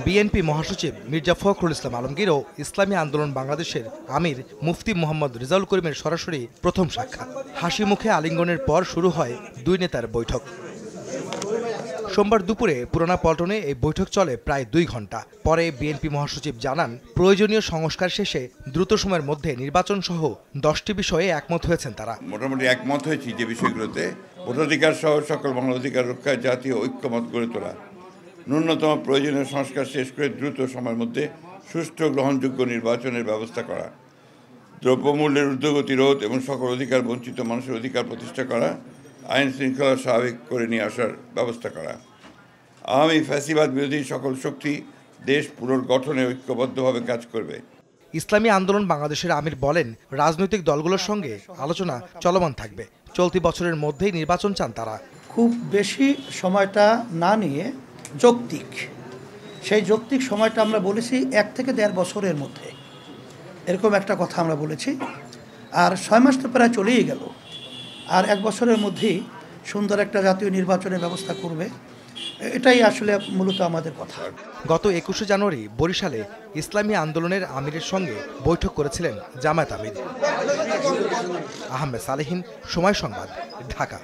BNP মহাসচিব মির্জা ফখরুল ইসলাম আলমগীর ও ইসলামী আন্দোলন বাংলাদেশের আমির মুফতি মোহাম্মদ রেজাউল করিমের সরাসরি প্রথম সাক্ষাৎ। হাসি মুখে আলিঙ্গনের পর শুরু হয় দুই নেতার বৈঠক। সোমবার দুপুরে পুরানা পল্টনে এই বৈঠক চলে প্রায় 2 ঘন্টা। পরে বিএনপি মহাসচিব জানান, প্রয়োজনীয় সংস্কার শেষে দ্রুত সময়ের মধ্যে নির্বাচন সহ 10টি বিষয়ে একমত হয়েছেন তারা। মোটামুটি একমত হয়েছি যে বিষয়গুলোতে ভোটাধিকার সহ সকল মানবাধিকার রক্ষায় জাতীয় ঐক্যমত গড়ে তোলা, ন্যূনতম প্রয়োজনীয় সংস্কার শেষ করে দ্রুত সময়ের মধ্যে সুষ্ঠু গ্রহণযোগ্য নির্বাচনের ব্যবস্থা করা, দ্রব্যমূল্যের ঊর্ধ্বগতি রোধ এবং সকল অধিকার বঞ্চিত মানুষের অধিকার প্রতিষ্ঠা করা, আইন শৃঙ্খলা স্বাভাবিক করে নিয়ে আসার ব্যবস্থা করা, আওয়ামী ফ্যাসিবাদ বিরোধী সকল শক্তি দেশ পুনর্গঠনে ঐক্যবদ্ধভাবে কাজ করবে। ইসলামী আন্দোলন বাংলাদেশের আমির বলেন, রাজনৈতিক দলগুলোর সঙ্গে আলোচনা চলমান থাকবে। চলতি বছরের মধ্যেই নির্বাচন চান তারা। খুব বেশি সময়টা না নিয়ে যৌক্তিক, সেই যৌক্তিক সময়টা আমরা বলেছি 1 থেকে 1.5 বছরের মধ্যে, এরকম একটা কথা আমরা বলেছি। আর 6 মাস তো প্রায় চলেই গেল, আর 1 বছরের মধ্যেই সুন্দর একটা জাতীয় নির্বাচনের ব্যবস্থা করবে, এটাই আসলে মূলত আমাদের কথা। গত 21শে জানুয়ারি বরিশালে ইসলামী আন্দোলনের আমিরের সঙ্গে বৈঠক করেছিলেন জামায়াত আমির। আহমেদ সালেহীন, সময় সংবাদ, ঢাকা।